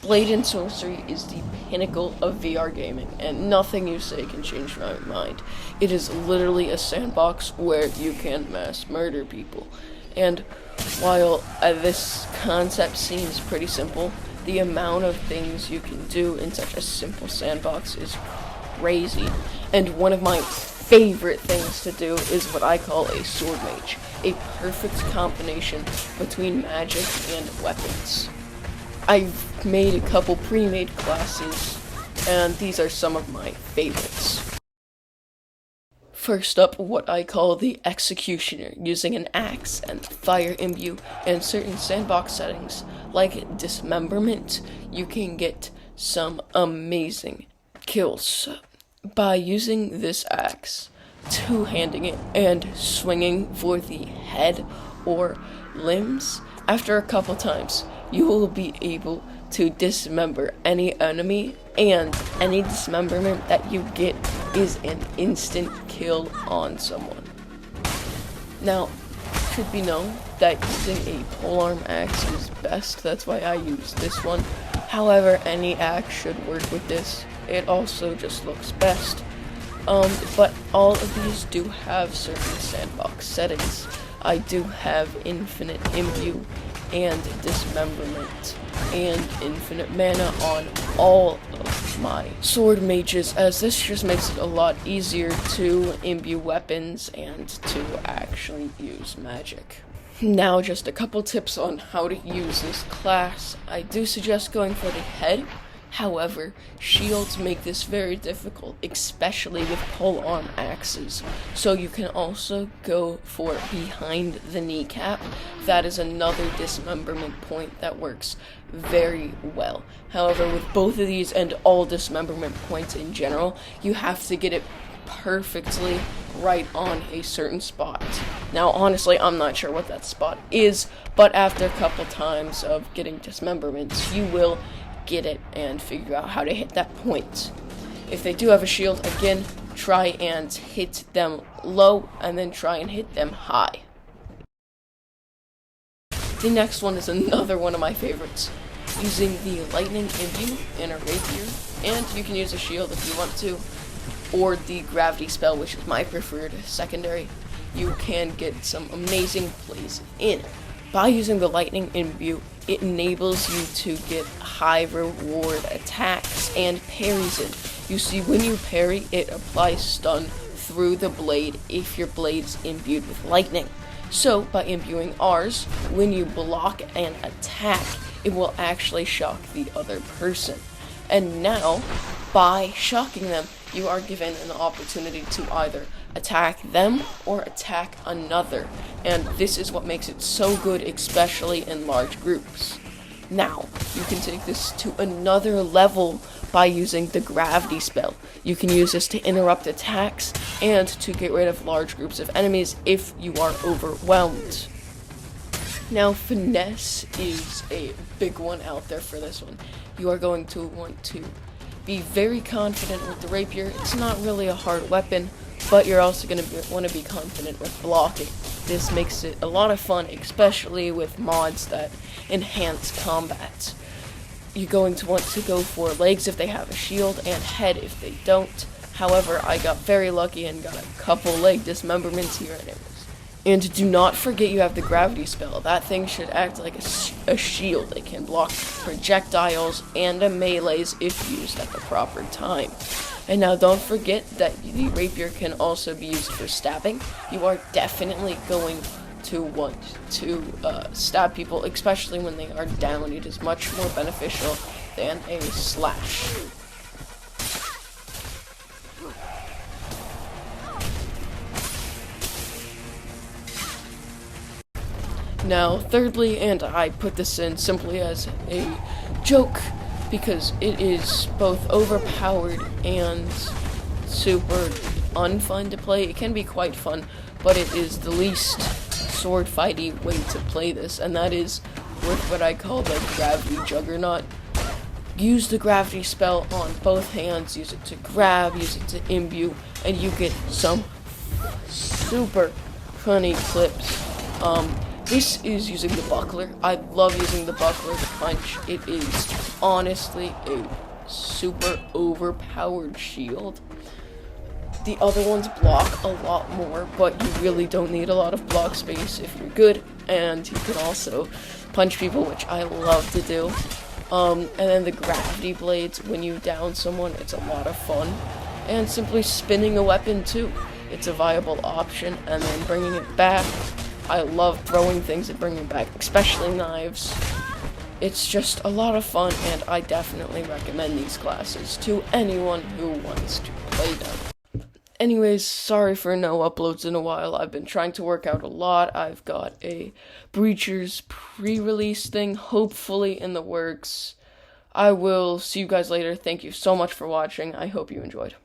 Blade and Sorcery is the pinnacle of VR gaming, and nothing you say can change my mind. It is literally a sandbox where you can mass murder people. And while this concept seems pretty simple, the amount of things you can do in such a simple sandbox is crazy. And one of my favorite things to do is what I call a Sword-Mage, a perfect combination between magic and weapons. I've made a couple pre-made classes, and these are some of my favorites. First up, what I call the Executioner, using an axe and fire imbue, and certain sandbox settings, like dismemberment, you can get some amazing kills by using this axe, two-handing it, and swinging for the head or limbs. After a couple times, you will be able to dismember any enemy, and any dismemberment that you get is an instant kill on someone. Now, it should be known that using a polearm axe is best, that's why I use this one. However, any axe should work with this. It also just looks best. But all of these do have certain sandbox settings. I do have infinite imbue and dismemberment and infinite mana on all of my sword mages, as this just makes it a lot easier to imbue weapons and to actually use magic. Now, just a couple tips on how to use this class. I do suggest going for the head. However, shields make this very difficult, especially with polearm axes. So you can also go for behind the kneecap. That is another dismemberment point that works very well. However, with both of these and all dismemberment points in general, you have to get it perfectly right on a certain spot. Now, honestly, I'm not sure what that spot is, but after a couple times of getting dismemberments, you will get it and figure out how to hit that point. If they do have a shield, again, try and hit them low and then try and hit them high. The next one is another one of my favorites, using the lightning imbue in a rapier, and you can use a shield if you want to, or the gravity spell, which is my preferred secondary. You can get some amazing plays in. By using the lightning imbue, it enables you to get high reward attacks and parries in. You see, when you parry, it applies stun through the blade if your blade's imbued with lightning. So, by imbuing ours, when you block an attack, it will actually shock the other person. And now, by shocking them, you are given an opportunity to either attack them or attack another, and this is what makes it so good, especially in large groups. Now, you can take this to another level by using the gravity spell. You can use this to interrupt attacks and to get rid of large groups of enemies if you are overwhelmed. Now, finesse is a big one out there for this one. You are going to want to be very confident with the rapier. It's not really a hard weapon, but you're also going to want to be confident with blocking. This makes it a lot of fun, especially with mods that enhance combat. You're going to want to go for legs if they have a shield, and head if they don't. However, I got very lucky and got a couple leg dismemberments here and there. And do not forget you have the gravity spell. That thing should act like a shield. It can block projectiles and melees if used at the proper time. And now don't forget that the rapier can also be used for stabbing. You are definitely going to want to stab people, especially when they are down. It is much more beneficial than a slash. Now, thirdly, and I put this in simply as a joke, because it is both overpowered and super unfun to play. It can be quite fun, but it is the least sword fighty way to play this, and that is with what I call the gravity juggernaut. Use the gravity spell on both hands, use it to grab, use it to imbue, and you get some super funny clips. This is using the buckler. I love using the buckler to punch. It is honestly a super overpowered shield. The other ones block a lot more, but you really don't need a lot of block space if you're good, and you can also punch people, which I love to do. And then the gravity blades, when you down someone, it's a lot of fun. And simply spinning a weapon too. It's a viable option, and then bringing it back. I love throwing things and bringing it back, especially knives. It's just a lot of fun, and I definitely recommend these classes to anyone who wants to play them. Anyways, sorry for no uploads in a while. I've been trying to work out a lot. I've got a Breachers pre-release thing, hopefully in the works. I will see you guys later. Thank you so much for watching. I hope you enjoyed.